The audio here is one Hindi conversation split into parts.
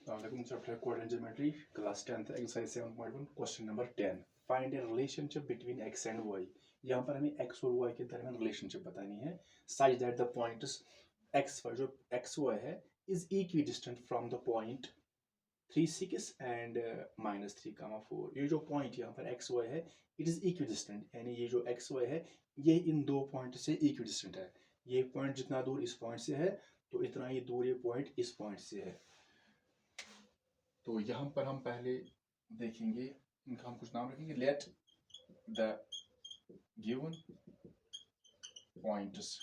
Chapter Coordinate Geometry, Class 10th, Exercise 7.1, Question number 10. Find a relationship between x and y. यहाँ पर हमें x और y के दरमियान रिलेशनशिप बतानी है such that the points x जो xy है is equidistant from the point 3 6 and -3, 4. ये जो पॉइंट यहाँ पर xy है it is equidistant, यानी ये जो xy है ये इन दो पॉइंट से equidistant है. ये पॉइंट जितना दूर इस पॉइंट से है तो इतना ही दूर ये पॉइंट इस पॉइंट से है. तो यहाँ पर हम पहले देखेंगे, इनका हम कुछ नाम रखेंगे. Let the given points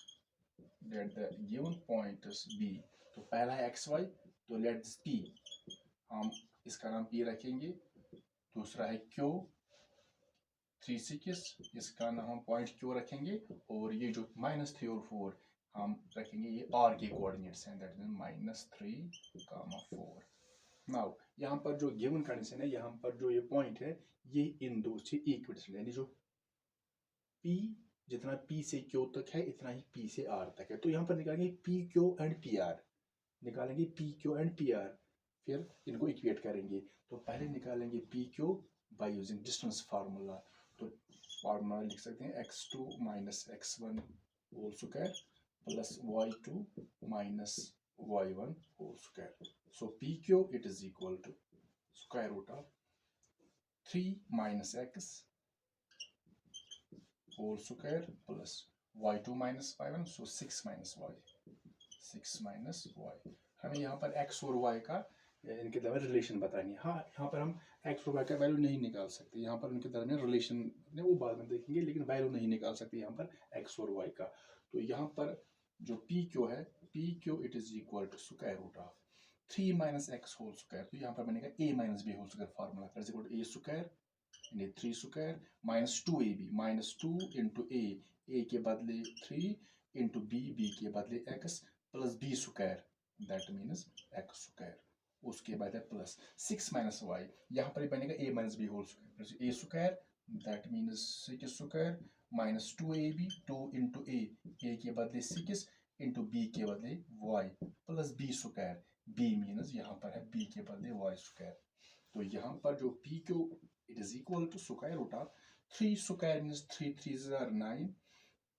be. तो पहला है एक्स वाई, तो लेट दिस पी, हम इसका नाम पी रखेंगे. दूसरा है क्यू 3 6, इसका नाम हम पॉइंट क्यू रखेंगे. और ये जो -3 और 4 हम रखेंगे ये आर के कोऑर्डिनेट्स हैं, दैट मींस -3, 4. नाउ यहाँ पर जो गिवन कंडीशन है, यहाँ पर जो ये पॉइंट है ये इन दो से इक्विडिस्टेंट, यानी जो P जितना P से Q तक है इतना ही P से R तक है. तो यहाँ पर निकालेंगे PQ एंड PR, निकालेंगे PQ एंड PR, फिर इनको इक्वेट करेंगे. तो पहले निकालेंगे PQ by using distance formula. तो फार्मूला लिख सकते हैं x2 - x1 whole square plus y2 - y1 whole square. So PQ it is equal to square root of 3 - x whole square plus y2 - y1, so 6 - y. 6 - y. हमें यहाँ पर x और y का इनके दरमियान रिलेशन बतानी है. हाँ, यहाँ पर हम x और y का वैल्यू नहीं निकाल सकते. यहाँ पर उनके दरमियान रिलेशन वो बाद में देखेंगे, लेकिन वैल्यू नहीं निकाल सकते यहाँ पर x और y का. तो यहाँ पर जो PQ है, PQ it is equal to square root of 3 - x whole square. तो यहाँ पर बनेगा a - b whole square formula. That is equal to a square यानी 3 स्क्वायर -2ab, -2 into a के बदले 3 into b के बदले x plus b square, that means x square. उसके बाद है प्लस 6 - y. यहाँ पर बनेगा a - b whole square, a square that means 6 square -2ab, 2 into a के बदले 6 into b के बदले y plus b square. b means यहाँ पर है b के बदले y स्क्वायर. तो यहाँ पर जो PQ it is equal to square root of 3 square means 3 3s are 9,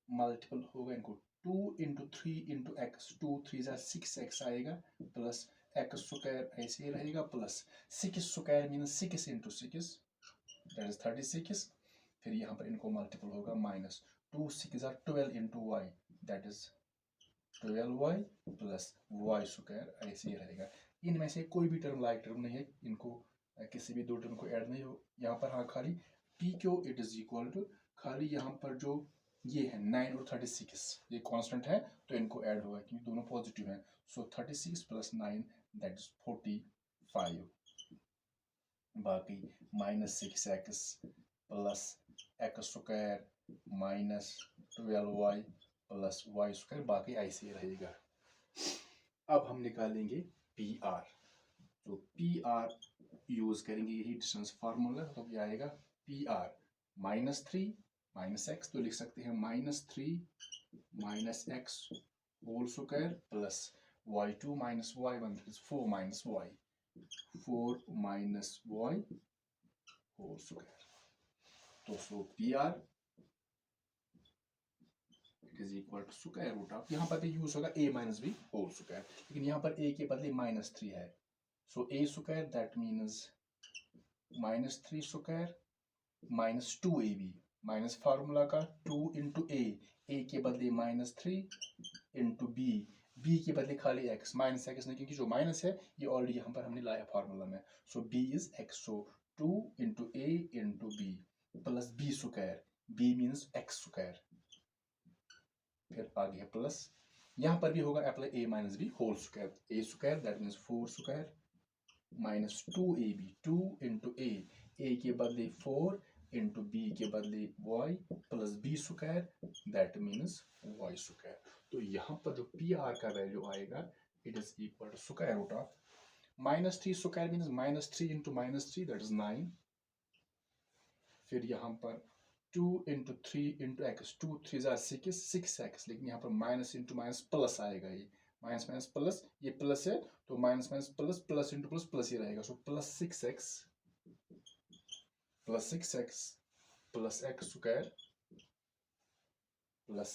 multiple होगा इनको 2 into 3 into x, 2 3s are 6x आएगा प्लस x स्क्वायर ऐसे ही रहेगा plus 6 square means 6 into 6 that is 36. फिर यहाँ पर इनको मल्टीपल होगा minus 2 6s are 12 into y, that is 12y plus y square ऐसे ही रहेगा. इनमें से कोई भी टर्म लाइक टर्म नहीं है, इनको किसी भी दो टर्म को ऐड नहीं हो यहाँ पर. हाँ, खाली PQ it is equal to, खाली यहाँ पर जो ये है 9 और 36 ये कांस्टेंट है तो इनको ऐड होगा क्योंकि दोनों पॉजिटिव हैं. सो 36 प्लस 9 दैट इज 45. बाकी -6x plus x square -12y plus y square, बाकी ऐसे ही रहेगा. अब हम निकालेंगे PR. तो PR यूज करेंगे यही डिस्टेंस फार्मूला. तो क्या आएगा PR -3 - x, तो लिख सकते हैं -3 - x whole square plus y2 - y1 is 4 - y, 4 - y whole square. तो so PR it is equal to square root of, यहाँ पर भी यूज होगा a - b होल स्क्वायर, लेकिन यहाँ पर a के बदले -3 है. सो a square that means -3 square -2ab, minus formula का 2 into a के बदले -3 into b के बदले खाली x, माइनस x नहीं क्योंकि जो माइनस है ये ऑलरेडी यहाँ पर हमने लाया फार्मूला में. So b is x, so 2 into a into b plus b square, b means x square, फिर आगे है प्लस. यहाँ पर भी होगा apply a - b whole square, a square that means 4 square -2ab, 2 into a के बदले 4 into b के बदले y plus b square that means y square. तो यहाँ पर जो PR का वैल्यू आएगा it is equal to square root of -3 square means -3 into -3 that is 9. फिर यहाँ पर 2 into 3 into x, 2 3s are 6 6x, लेकिन यहाँ पर माइनस इंटू माइनस प्लस आएगा, ये माइनस माइनस प्लस, ये प्लस है तो minus minus plus, plus into plus plus ही रहेगा। So plus 6x plus x square plus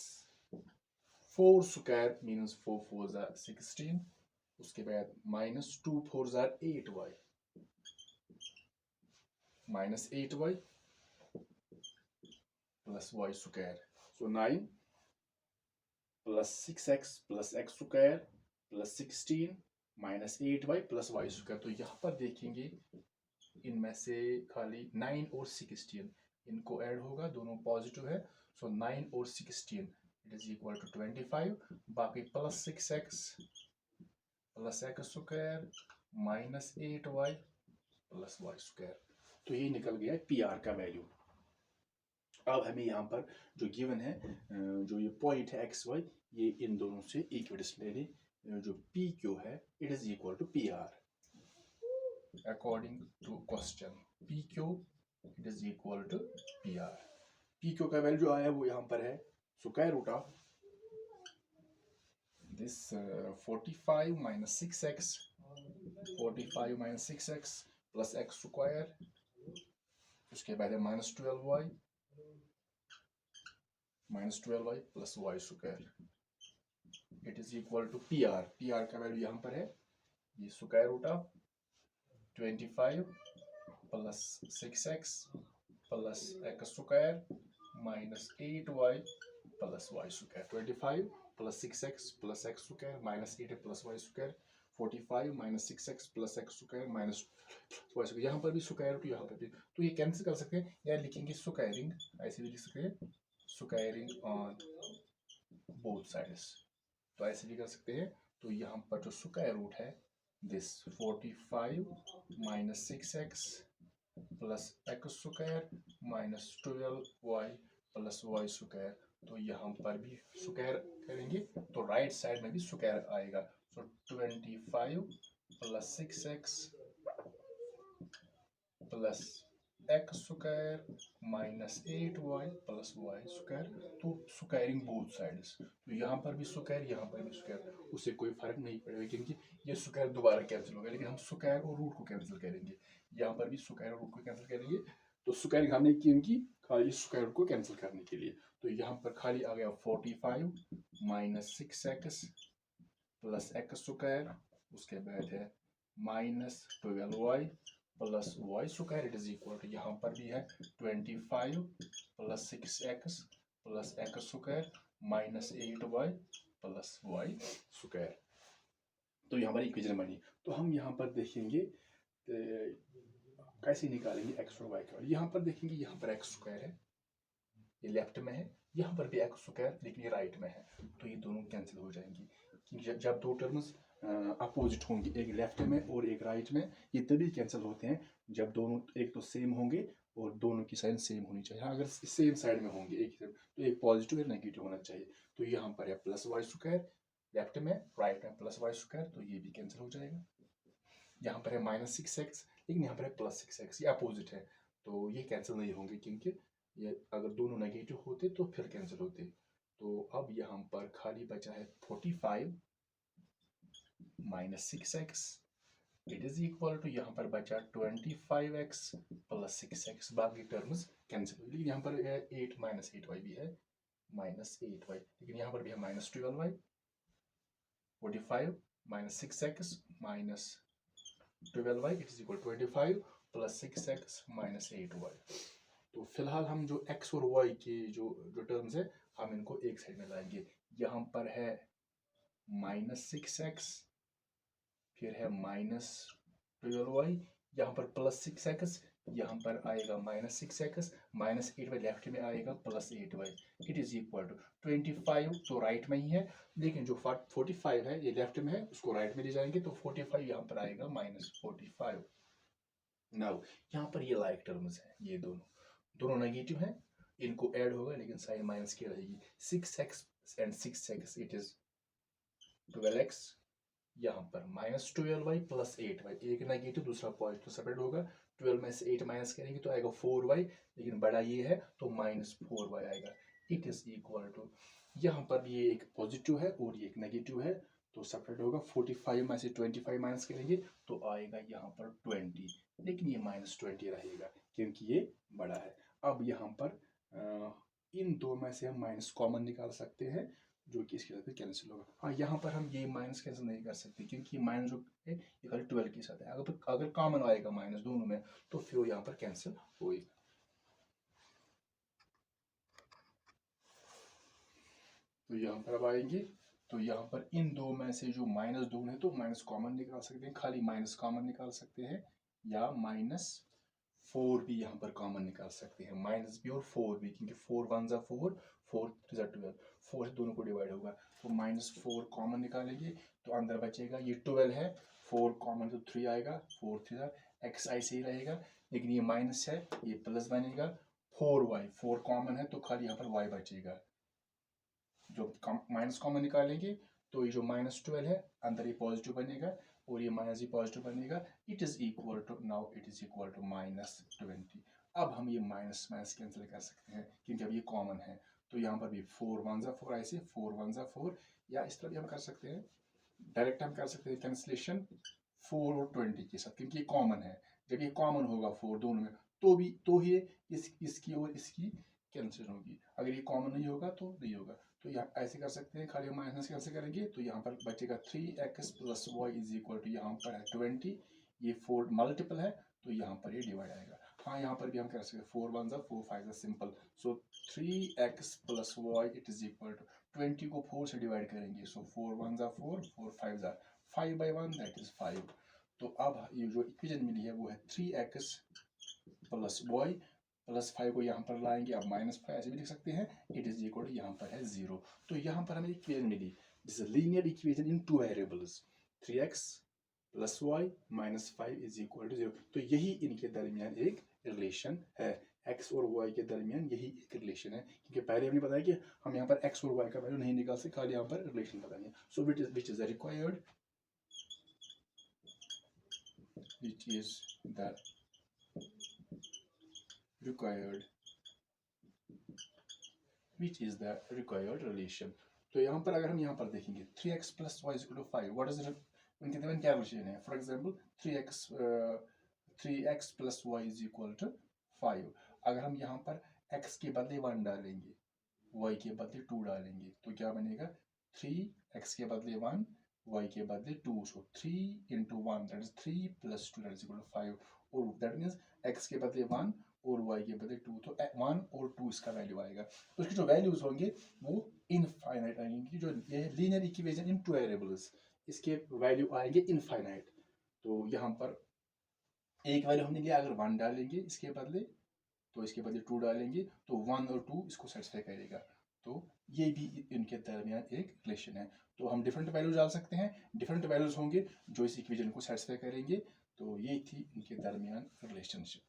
4 square means 4 4 ज़ा 16, उसके बाद माइनस 2 4 ज़ा 8y minus 8y plus y square. So 9 plus 6x plus x square plus 16 minus 8y plus y square. तो यहाँ पर देखेंगे इनमें से खाली 9 और 16 इनको ऐड होगा, दोनों पॉजिटिव है। सो 9 और 16 इट इज इक्वल टू 25, बाकी plus 6x plus x square minus 8y plus y square. तो ये निकल गया पी आर का वैल्यू। अब हमें यहाँ पर जो गिवन है, जो ये पॉइंट है एक्स वाई, ये इन दोनों से इक्विडिस्टेंस ले लें। जो पी क्यू है it is equal to P R according to question. P Q it is equal to P R. P Q का वैल्यू जो आया वो यहाँ पर है square root of this 45 minus 6x 45 minus 6x plus x square, उसके बाद है minus 12y plus y square. It is equal to P R. P R का वैल्यू यहाँ पर है ये square root of 25 plus 6x plus x square minus 8y plus y square. 25 plus 6x plus x square minus 8 plus y square. 45 minus 6x plus x square minus y square. यहाँ पर भी स्क्वायर रूट, यहाँ पर भी, तो ये कैंसिल कर सकते हैं या लिखेंगे स्क्वायरिंग, ऐसे भी लिख सकते हैं स्क्वायरिंग ऑन बोथ साइड्स, तो ऐसे भी कर सकते हैं। तो यहाँ पर जो स्क्वायर रूट है this 45 minus 6x plus x square minus 12y plus y square. तो यहाँ पर भी स्क्वायर करेंगे तो राइट साइड में भी स्क्वायर आएगा। सो 25 plus 6x plus x square minus 8y plus y square. तो स्क्वायरिंग बोथ साइड्स, तो यहाँ पर भी स्क्वायर यहाँ पर भी स्क्वायर, उससे कोई फर्क नहीं पड़ेगा क्योंकि ये स्क्वायर दोबारा कैंसिल होगा, लेकिन हम स्क्वायर और रूट को कैंसिल करेंगे। यहाँ पर भी स्क्वायर और रूट को कैंसिल करेंगे, तो स्क्वायरिंग हमने की उनकी खाली स्क्वायर को कैंसिल करने के लिए। तो यहाँ पर खाली आ गया 45 minus 6x plus x square, उसके बाद है minus 12y plus y square it is equal to, यहाँ पर भी है 25 plus 6x plus x square minus 8y plus y square. तो यहाँ पर इक्वेशन बनी। तो हम यहाँ पर देखेंगे कैसे निकालेंगे एक्स और वाई का। यहाँ पर देखेंगे, यहाँ पर एक्स स्क्वायर है, ये लेफ्ट में है, यहाँ पर भी एक्स स्क्वायर लेकिन ये राइट में है, तो ये दोनों कैंसिल हो जाएंगी। जब दो टर्म्स अपोजिट होंगे, एक लेफ्ट में और एक राइट में, ये तभी कैंसिल होते हैं जब दोनों एक तो सेम होंगे और दोनों की साइन सेम होनी चाहिए। हाँ, अगर सेम साइड में होंगे एक तो एक पॉजिटिव या नेगेटिव होना चाहिए। तो यहाँ पर है प्लस वाई स्क्वायर लेफ्ट में, राइट में प्लस वाई स्क्वायर, तो ये भी कैंसिल हो जाएगा। यहाँ पर है माइनस 6x लेकिन यहाँ पर है प्लस 6x, ये अपोजिट है, तो ये कैंसिल नहीं होंगे क्योंकि ये अगर दोनों नेगेटिव होते तो फिर कैंसिल होते। तो अब यहाँ पर खाली बचा है 45 minus 6x it is equal to, यहाँ पर बचा 25x प्लस 6x, बाकी टर्म्स कैंसिल हुई। लेकिन यहाँ पर 8 माइनस 8y भी है, माइनस 8y, लेकिन यहाँ पर भी है minus 12y। 45 minus 6x minus 12y it is equal 25 plus 6x minus 8y। तो फिलहाल हम जो x और y के जो टर्म्स है हम इनको एक साइड में लाएंगे। यहाँ पर है माइनस 6x, फिर है माइनस 12y, यहाँ पर प्लस 6x, यहाँ पर आएगा minus 6x, minus 8y left में आएगा plus 8y it is equal to 25, तो राइट में ही है, लेकिन जो 45 है ये लेफ्ट में है, उसको राइट में ले जाएंगे तो 45 यहाँ पर आएगा माइनस 45। नाउ यहाँ पर ये लाइक टर्म्स है, ये दोनों नेगेटिव है, इनको ऐड होगा लेकिन साइन माइनस की रहेगी। 6x and 6x it is 12x, यहाँ पर माइनस 12y प्लस 8y, एक नेगेटिव दूसरा पॉजिटिव, तो सेपरेट होगा। 12 में से 8 माइनस करेंगे तो आएगा 4y, लेकिन बड़ा ये है तो माइनस 4y आएगा। इट इज इक्वल टू, यहाँ पर ये एक पॉजिटिव है और ये एक नेगेटिव है, तो सेपरेट होगा, 45 में से 25 माइनस करेंगे तो आएगा यहाँ पर 20, लेकिन ये -20 रहेगा क्योंकि ये बड़ा है। अब यहाँ पर इन दो में से हम माइनस कॉमन निकाल सकते हैं जो कि इसके साथ कैंसिल होगा। हाँ, यहाँ पर हम ये माइनस कैंसिल नहीं कर सकते क्योंकि माइनस जो है ये खाली 12 के साथ है। अगर कॉमन आएगा माइनस दोनों में तो फिर वो यहाँ पर कैंसिल होएगा। तो यहाँ पर अब आएंगे तो यहाँ पर इन दो में से जो -2 है तो माइनस कॉमन निकाल सकते हैं, खाली माइनस कॉमन निकाल सकते हैं, या -4 भी यहाँ पर कॉमन निकाल सकते हैं, माइनस भी और 4 भी, क्योंकि 4 1 जा 4, 4 2 जा 12, 4 से दोनों को डिवाइड होगा तो -4 कॉमन निकालेंगे तो अंदर बचेगा ये 12 है, 4 कॉमन तो 3 आएगा, 4 3 जा x ऐसे ही रहेगा, लेकिन ये माइनस है ये प्लस बनेगा, 4y 4 कॉमन है तो खाली यहाँ पर y बचेगा। जो माइनस कॉमन निकालेंगे तो ये जो -12 है अंदर ये पॉजिटिव बनेगा और ये माइनस ही पॉजिटिव बनेगा, it is equal to, now it is equal to -20। अब हम ये माइनस माइनस कैंसिल कर सकते हैं क्योंकि अब ये कॉमन है, तो यहाँ पर भी 4 1 जा 4 ऐसे 4 1 जा 4, या इस तरह भी हम कर सकते हैं, डायरेक्ट हम कर सकते हैं कैंसिलेशन 4 और 20 के साथ क्योंकि ये कॉमन है। जब ये कॉमन होगा 4 दोनों में तो ही इसकी और इसकी कैंसिल होगी, अगर ये कॉमन नहीं होगा तो नहीं होगा। तो यहाँ ऐसे कर सकते हैं, खाली माइनस कैसे करेंगे तो यहाँ पर बचेगा 3x plus y is equal to, यहाँ पर है 20, ये 4 मल्टीपल है तो यहाँ पर ये डिवाइड आएगा। हाँ, यहाँ पर भी हम कर सकते हैं 4 1 जा 4 5 जा simple, so 3x plus y it is equal to 20 को 4 से डिवाइड करेंगे, सो 4 1 जा 4 4 5 जा 5/1 दैट इज 5। तो अब ये जो इक्वेशन मिली है वो है 3x प्लस वाई प्लस 5 को यहाँ पर लाएंगे, अब -5 ऐसे भी लिख सकते हैं, इट इज इक्वल टू यहाँ पर है 0। तो यहाँ पर हमें इक्वेशन मिली, this is linear equation in 2 variables, 3x plus y -5 is equal to 0। तो यही इनके दरमियान एक रिलेशन है, x और y के दरमियान यही एक रिलेशन है, क्योंकि पहले हमने बताया कि हम यहाँ पर x और y का वैल्यू नहीं निकाल सकते, खाली यहाँ पर रिलेशन बताएंगे। So which is the required, which is the required relation। तो यहाँ पर अगर हम यहाँ पर देखेंगे 3x plus y is equal to 5, what is उनके दरमियान क्या रिलेशन है। For example 3x plus y is equal to 5, अगर हम यहाँ पर x के बदले 1 डालेंगे, y के बदले 2 डालेंगे तो क्या बनेगा, 3x के बदले 1 y के बदले 2, सो 3 into 1 that is 3 plus 2 that is equal to 5, और दैट मीन्स x के बदले 1 और y के बदले 2, तो 1 और 2 इसका वैल्यू आएगा। तो इसके जो वैल्यूज होंगे वो इनफाइनाइट आएंगे, जो ये लीनियर इक्वेशन इन 2 वेरिएबल्स, इसके वैल्यू आएंगे इनफाइनाइट। तो यहाँ पर एक वैल्यू हमने लिया, अगर 1 डालेंगे इसके बदले तो इसके बदले 2 डालेंगे तो 1 और 2 इसको सेटिस्फाई करेगा। तो ये भी इनके दरमियान एक रिलेशन है। तो हम डिफरेंट वैल्यूज डाल सकते हैं, डिफरेंट वैल्यूज होंगे जो इस इक्वेशन को सेटिस्फाई करेंगे। तो ये थी इनके दरमियान रिलेशनशिप।